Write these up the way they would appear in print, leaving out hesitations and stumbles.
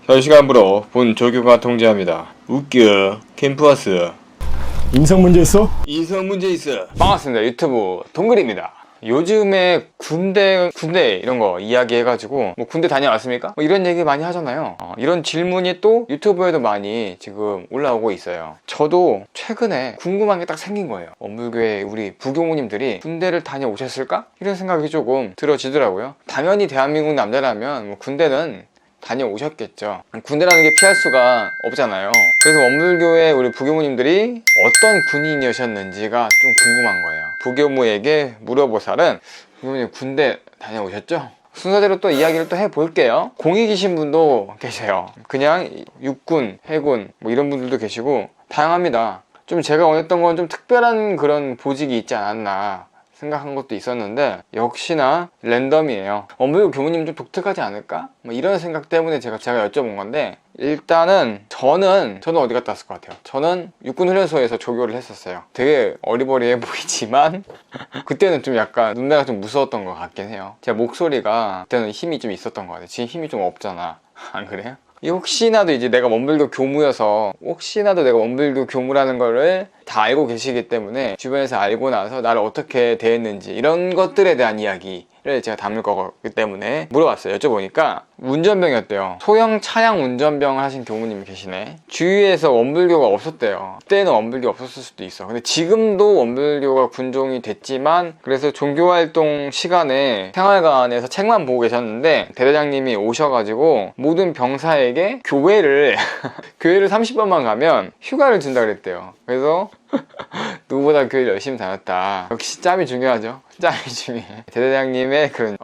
현 시간부로 본 조교가 통제합니다. 웃겨. 캠프와스. 인성 문제 있어? 인성 문제 있어. 반갑습니다. 유튜브 동글입니다. 요즘에 군대 이런 거 이야기해가지고 뭐 군대 다녀왔습니까? 뭐 이런 얘기 많이 하잖아요. 이런 질문이 또 유튜브에도 많이 지금 올라오고 있어요. 저도 최근에 궁금한 게 딱 생긴 거예요. 원불교의 우리 부교무님들이 군대를 다녀오셨을까? 이런 생각이 조금 들어지더라고요. 당연히 대한민국 남자라면 뭐 군대는 다녀오셨겠죠. 군대라는 게 피할 수가 없잖아요. 그래서 원불교의 우리 부교무님들이 어떤 군인이셨는지가 좀 궁금한 거예요. 부교무에게 물어보살은 부교무님 군대 다녀오셨죠? 순서대로 또 이야기를 또 해볼게요. 공익이신 분도 계세요. 그냥 육군, 해군 뭐 이런 분들도 계시고 다양합니다. 좀 제가 원했던 건 좀 특별한 그런 보직이 있지 않았나 생각한 것도 있었는데 역시나 랜덤이에요. 원불교 교무님 좀 독특하지 않을까? 뭐 이런 생각 때문에 제가 여쭤본 건데, 일단은 저는 어디 갔다 왔을 것 같아요. 저는 육군훈련소에서 조교를 했었어요. 되게 어리버리해 보이지만 그때는 좀 약간 눈매가 좀 무서웠던 것 같긴 해요. 제 목소리가 그때는 힘이 좀 있었던 것 같아요. 지금 힘이 좀 없잖아. 안 그래요? 혹시나도 이제 내가 원불교 교무여서 혹시나도 내가 원불교 교무라는 거를 다 알고 계시기 때문에 주변에서 알고 나서 나를 어떻게 대했는지 이런 것들에 대한 이야기를 제가 담을 거기 때문에 물어봤어요. 여쭤보니까 운전병이었대요. 소형 차량 운전병을 하신 교무님이 계시네. 주위에서 원불교가 없었대요. 그때는 원불교 없었을 수도 있어. 근데 지금도 원불교가 군종이 됐지만, 그래서 종교활동 시간에 생활관에서 책만 보고 계셨는데 대대장님이 오셔가지고 모든 병사에게 교회를 30번만 가면 휴가를 준다 그랬대요. 그래서 누구보다 교회를 열심히 다녔다. 역시 짬이 중요하죠. 짬이 중요해. 대대장님의 그런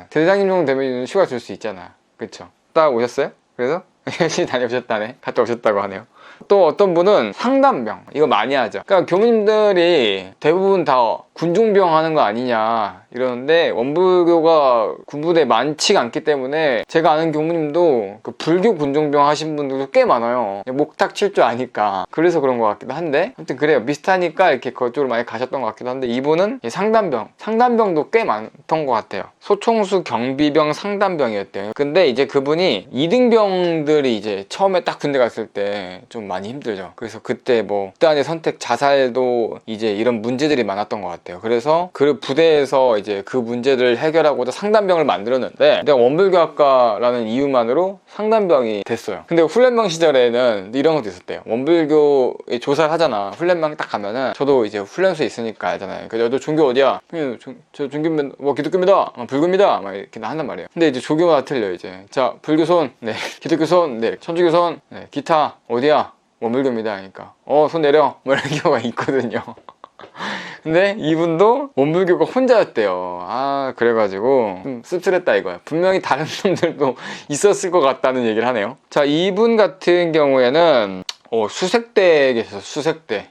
대대장님 정도 되면 휴가 줄 수 있잖아. 그쵸? 딱 오셨어요? 그래서 열심히 다녀오셨다네. 갔다 오셨다고 하네요. 또 어떤 분은 상담병, 이거 많이 하죠. 그러니까 교무님들이 대부분 다 군중병 하는 거 아니냐 이러는데, 원불교가 군부대에 많지가 않기 때문에 제가 아는 교무님도 그 불교 군중병 하신 분들도 꽤 많아요. 목탁 칠 줄 아니까. 그래서 그런 것 같기도 한데, 아무튼 그래요. 비슷하니까 이렇게 그쪽으로 많이 가셨던 것 같기도 한데, 이분은 상담병도 꽤 많던 것 같아요. 소총수 경비병 상담병이었대요. 근데 이제 그분이 2등병들이 이제 처음에 딱 군대 갔을 때 좀 많이 힘들죠. 그래서 그때 뭐 집단의 선택 자살도 이제 이런 문제들이 많았던 것 같아요. 그래서 그 부대에서 이제 그 문제를 해결하고자 상담병을 만들었는데, 내가 원불교학과라는 이유만으로 상담병이 됐어요. 근데 훈련병 시절에는 이런 것도 있었대요. 원불교에 조사를 하잖아. 훈련병 딱 가면은, 저도 이제 훈련소에 있으니까 알잖아요. 그래서 너 종교 어디야? 저 종교입니다. 뭐 기독교입니다. 불교입니다. 막 이렇게 한단 말이에요. 근데 이제 조교마다 틀려. 이제 자, 불교 손, 네. 기독교 손, 네. 천주교 손, 네. 기타 어디야? 원불교입니다. 그러니까 손 내려, 뭐 이런 경우가 있거든요. 근데 이분도 원불교가 혼자였대요. 그래가지고 좀 씁쓸했다 이거야. 분명히 다른 분들도 있었을 것 같다는 얘기를 하네요. 자, 이분 같은 경우에는 수색대에 계셔서 수색대.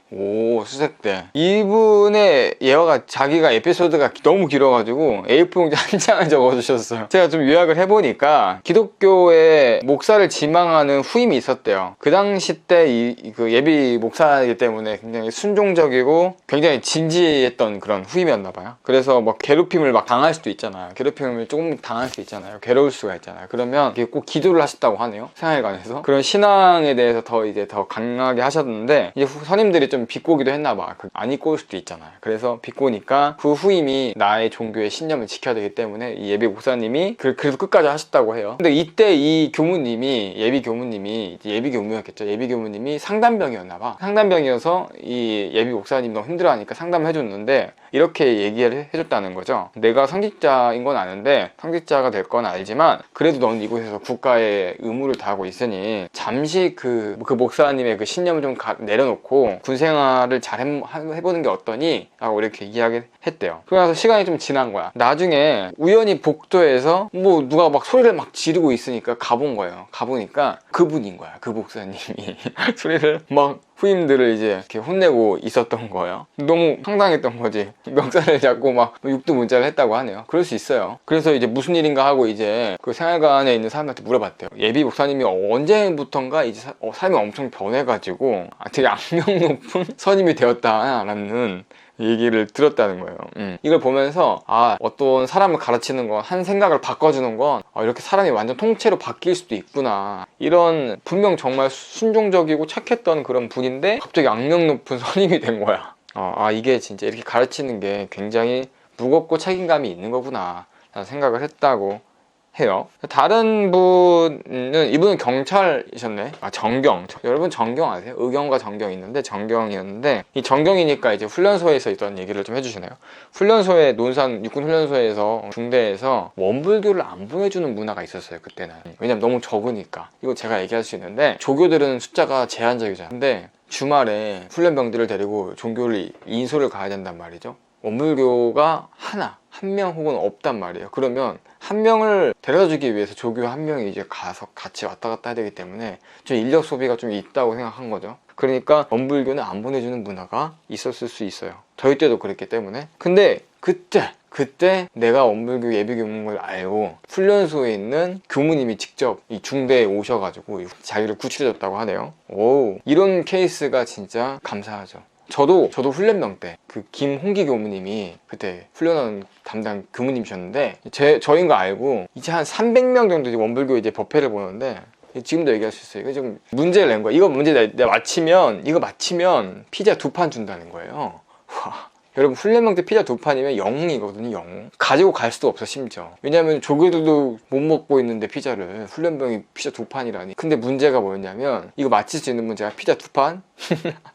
수색대. 이분의 예화가, 자기가 에피소드가 너무 길어가지고 A4용지 한 장을 적어주셨어요. 제가 좀 요약을 해보니까, 기독교의 목사를 지망하는 후임이 있었대요. 그 당시 때 그 예비 목사이기 때문에 굉장히 순종적이고 굉장히 진지했던 그런 후임이었나봐요. 그래서 뭐 괴롭힘을 막 당할 수도 있잖아요. 괴롭힘을 조금 당할 수 있잖아요. 괴로울 수가 있잖아요. 그러면 꼭 기도를 하셨다고 하네요. 생활관에서. 그런 신앙에 대해서 더 강하게 하셨는데, 이제 선임들이 좀 비꼬기도 했나봐. 안 입고 올 수도 있잖아요. 그래서 비꼬니까 그 후임이 나의 종교의 신념을 지켜야 되기 때문에 이 예비 목사님이 그래도 끝까지 하셨다고 해요. 근데 이때 이 교무님이, 예비 교무였겠죠. 예비 교무님이 상담병이었나봐. 상담병이어서 이 예비 목사님 너무 힘들어하니까 상담을 해줬는데, 이렇게 얘기를 해줬다는 거죠. 내가 성직자인 건 아는데, 성직자가 될 건 알지만 그래도 넌 이곳에서 국가의 의무를 다하고 있으니 잠시 그 목사님의 그 신념을 좀 내려놓고 군생활을 잘 해보는 게 어떠니? 라고 이렇게 이야기를 했대요. 그러고 나서 시간이 좀 지난 거야. 나중에 우연히 복도에서 뭐 누가 막 소리를 막 지르고 있으니까 가본 거예요. 가보니까 그분인 거야. 그 목사님이 소리를 막 후임들을 이제 이렇게 혼내고 있었던 거예요. 너무 황당했던 거지. 멱살을 잡고 막 육두문자를 했다고 하네요. 그럴 수 있어요. 그래서 이제 무슨 일인가 하고 이제 그 생활관에 있는 사람한테 물어봤대요. 예비 목사님이 언제부턴가 이제 삶이 엄청 변해가지고 되게 악명 높은 선임이 되었다라는 얘기를 들었다는 거예요. 이걸 보면서 어떤 사람을 가르치는 건, 한 생각을 바꿔주는 건 이렇게 사람이 완전 통째로 바뀔 수도 있구나, 이런, 분명 정말 순종적이고 착했던 그런 분인데 갑자기 악명 높은 선임이 된 거야. 이게 진짜 이렇게 가르치는 게 굉장히 무겁고 책임감이 있는 거구나 라는 생각을 했다고 해요. 다른 분은, 이분은 경찰이셨네. 정경. 여러분 정경 아세요? 의경과 정경이 있는데 정경이었는데, 이 정경이니까 이제 훈련소에서 있던 얘기를 좀 해주시네요. 훈련소에, 논산 육군훈련소에서, 중대에서 원불교를 안 보내주는 문화가 있었어요, 그때는. 왜냐면 너무 적으니까. 이거 제가 얘기할 수 있는데, 조교들은 숫자가 제한적이잖아요. 근데 주말에 훈련병들을 데리고 종교를 인소를 가야 된단 말이죠. 원불교가 한 명 혹은 없단 말이에요. 그러면 한 명을 데려다 주기 위해서 조교 한 명이 이제 가서 같이 왔다 갔다 해야 되기 때문에 좀 인력 소비가 좀 있다고 생각한 거죠. 그러니까 원불교는 안 보내주는 문화가 있었을 수 있어요. 저희 때도 그랬기 때문에. 근데 그때 내가 원불교 예비교문인 걸 알고 훈련소에 있는 교무님이 직접 이 중대에 오셔가지고 자기를 구출해줬다고 하네요. 이런 케이스가 진짜 감사하죠. 저도 훈련병 때 그 김홍기 교무님이 그때 훈련하는 담당 교무님이셨는데, 저인 거 알고 이제 한 300명 정도 원불교 이제 법회를 보는데, 지금도 얘기할 수 있어요. 이거 좀 문제를 낸 거야. 이거 문제 내가 맞히면 피자 2판 준다는 거예요. 와. 여러분, 훈련병 때 피자 2판이면 영웅이거든요, 영웅. 가지고 갈 수도 없어, 심지어. 왜냐면 조교들도 못 먹고 있는데 피자를, 훈련병이 피자 2판이라니. 근데 문제가 뭐였냐면, 이거 맞힐 수 있는 문제가 피자 2판?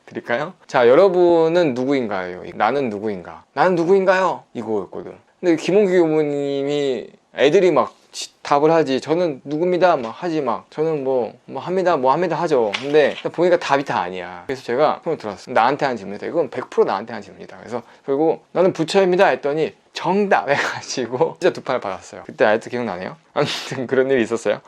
드릴까요? 자, 여러분은 누구인가요? 나는 누구인가? 나는 누구인가요? 이거였거든. 근데 김홍기 교무님이 애들이 막 답을 하지, 저는 누굽니다 막 하지, 막 저는 뭐 합니다 하죠. 근데 보니까 답이 다 아니야. 그래서 제가 손을 들었어. 나한테 한 질문이다. 이건 100% 나한테 한 질문이다. 그래서 그리고 나는 부처입니다 했더니 정답 해가지고 진짜 2판을 받았어요. 그때 아직도 기억나네요. 아무튼 그런 일이 있었어요.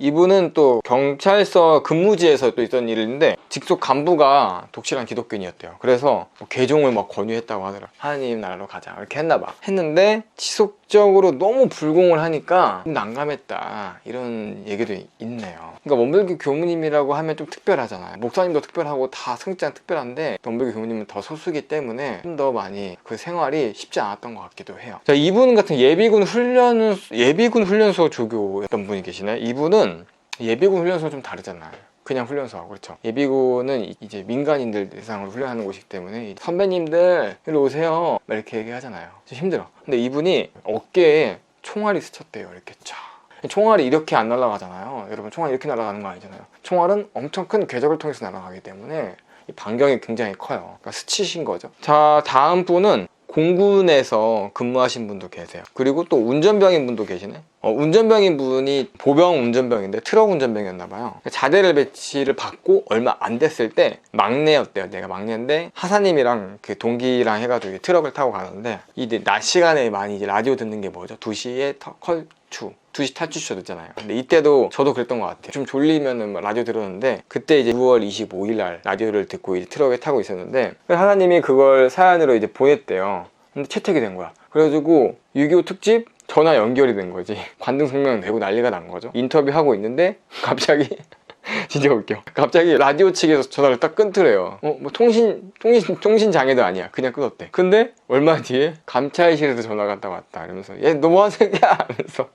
이분은 또 경찰서 근무지에서 또 있던 일인데, 직속 간부가 독실한 기독교인이었대요. 그래서 개종을 막 권유했다고 하더라. 하나님 나라로 가자 이렇게 했나봐. 했는데 지속적으로 너무 불공을 하니까 난감했다, 이런 얘기도 있네요. 그러니까 원불교 교무님이라고 하면 좀 특별하잖아요. 목사님도 특별하고 다 승장 특별한데, 원불교 교무님은 더 소수기 때문에 좀 더 많이 그 생활이 쉽지 않았던 것 같기도 해요. 자, 이분 같은 예비군 훈련소 조교였던 분이 계시네. 이분은 예비군 훈련소 좀 다르잖아요. 그냥 훈련소하고. 그렇죠. 예비군은 이제 민간인들 대상으로 훈련하는 곳이기 때문에 선배님들 일로 오세요 막 이렇게 얘기하잖아요. 좀 힘들어. 근데 이분이 어깨에 총알이 스쳤대요. 이렇게 쫙. 총알이 이렇게 안 날아가잖아요. 여러분, 총알이 이렇게 날아가는 거 아니잖아요. 총알은 엄청 큰 궤적을 통해서 날아가기 때문에 이 반경이 굉장히 커요. 그러니까 스치신 거죠. 자, 다음 분은 공군에서 근무하신 분도 계세요. 그리고 또 운전병인 분도 계시네. 운전병인 분이 보병 운전병인데 트럭 운전병이었나봐요. 자대를 배치를 받고 얼마 안 됐을 때 막내였대요. 내가 막내인데 하사님이랑 그 동기랑 해가지고 트럭을 타고 가는데, 이제 낮 시간에 많이 이제 라디오 듣는 게 뭐죠? 2시에 컬추, 2시 탈출쇼 듣잖아요. 근데 이때도 저도 그랬던 것 같아요. 좀 졸리면은 라디오 들었는데, 그때 이제 6월 25일 날 라디오를 듣고 이제 트럭에 타고 있었는데, 하나님이 그걸 사연으로 이제 보냈대요. 근데 채택이 된 거야. 그래가지고 6.25 특집 전화 연결이 된 거지. 관등 성명 내고 난리가 난 거죠. 인터뷰하고 있는데 갑자기 진짜 웃겨. 갑자기 라디오 측에서 전화를 딱 끊더래요. 뭐 통신 장애도 아니야. 그냥 끊었대. 근데 얼마 뒤에 감찰실에서 전화가 딱 왔다. 이러면서 얘 너 뭐 하는 새끼야? 하면서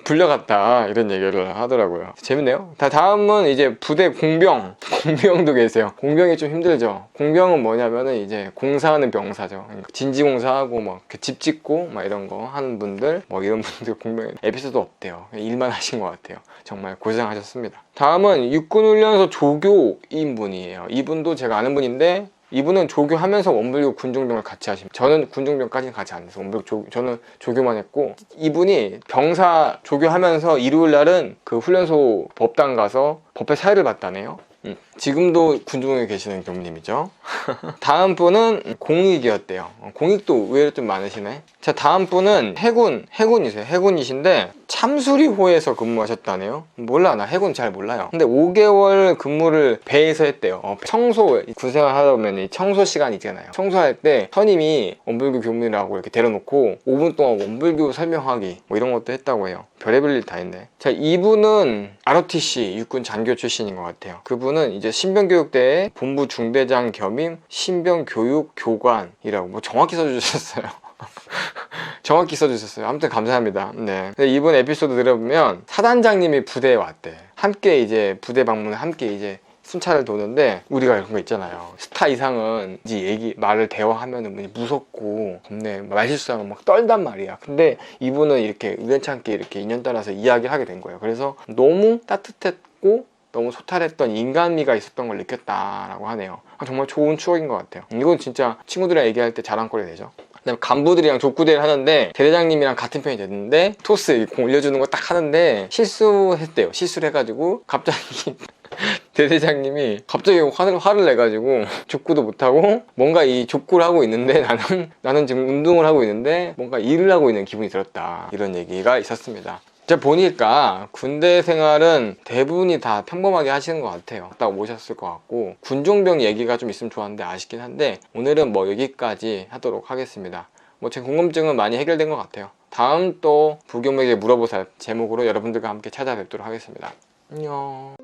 불려갔다, 이런 얘기를 하더라고요. 재밌네요. 다음은 이제 부대 공병도 계세요. 공병이 좀 힘들죠. 공병은 뭐냐면은 이제 공사하는 병사죠. 진지공사하고 막 집 짓고 막 이런 거 하는 분들, 뭐 이런 분들 공병 에피소드 없대요. 일만 하신 것 같아요. 정말 고생하셨습니다. 다음은 육군훈련소 조교인 분이에요. 이분도 제가 아는 분인데, 이분은 조교하면서 원불교 군중병을 같이 하십니다. 저는 군중병까지는 같이 안 해서 저는 조교만 했고, 이분이 병사 조교하면서 일요일 날은 그 훈련소 법당 가서 법회 사회를 받다네요. 지금도 군중에 계시는 교무님이죠. 다음 분은 공익이었대요. 공익도 의외로 좀 많으시네. 자, 다음 분은 해군이세요. 해군이신데 참수리호에서 근무하셨다네요. 몰라, 나 해군 잘 몰라요. 근데 5개월 근무를 배에서 했대요. 청소, 군생활 하다 보면 이 청소 시간이 있잖아요. 청소할 때 선임이 원불교 교문이라고 이렇게 데려놓고 5분 동안 원불교 설명하기 뭐 이런 것도 했다고 해요. 별의별 일 다 했네. 자, 이분은 ROTC 육군 장교 출신인 것 같아요. 그분은 이제 신병교육대의 본부 중대장 겸임 신병교육교관이라고 뭐 정확히 써주셨어요. 정확히 써주셨어요. 아무튼 감사합니다. 네. 근데 이번 에피소드 들어보면 사단장님이 부대에 왔대. 함께 이제 부대 방문을 함께 이제 순찰을 도는데 우리가 이런 거 있잖아요. 스타 이상은 이제 말을 대화하면은 무섭고 겁내 말실수하면 막 떨단 말이야. 근데 이분은 이렇게 우연찮게 이렇게 인연 따라서 이야기를 하게 된 거예요. 그래서 너무 따뜻했고 너무 소탈했던 인간미가 있었던 걸 느꼈다라고 하네요. 정말 좋은 추억인 것 같아요. 이건 진짜 친구들이랑 얘기할 때 자랑거리 되죠. 그다음에 간부들이랑 족구대를 하는데 대대장님이랑 같은 편이 됐는데 토스 공 올려주는 거 딱 하는데 실수했대요. 실수를 해가지고 갑자기 대대장님이 갑자기 화를 내가지고 족구도 못하고 뭔가 이 족구를 하고 있는데 나는 지금 운동을 하고 있는데 뭔가 일을 하고 있는 기분이 들었다, 이런 얘기가 있었습니다. 제가 보니까 군대 생활은 대부분이 다 평범하게 하시는 것 같아요. 딱 오셨을 것 같고 군종병 얘기가 좀 있으면 좋았는데 아쉽긴 한데 오늘은 뭐 여기까지 하도록 하겠습니다. 뭐 제 궁금증은 많이 해결된 것 같아요. 다음 또 부교에게 물어보살 제목으로 여러분들과 함께 찾아뵙도록 하겠습니다. 안녕.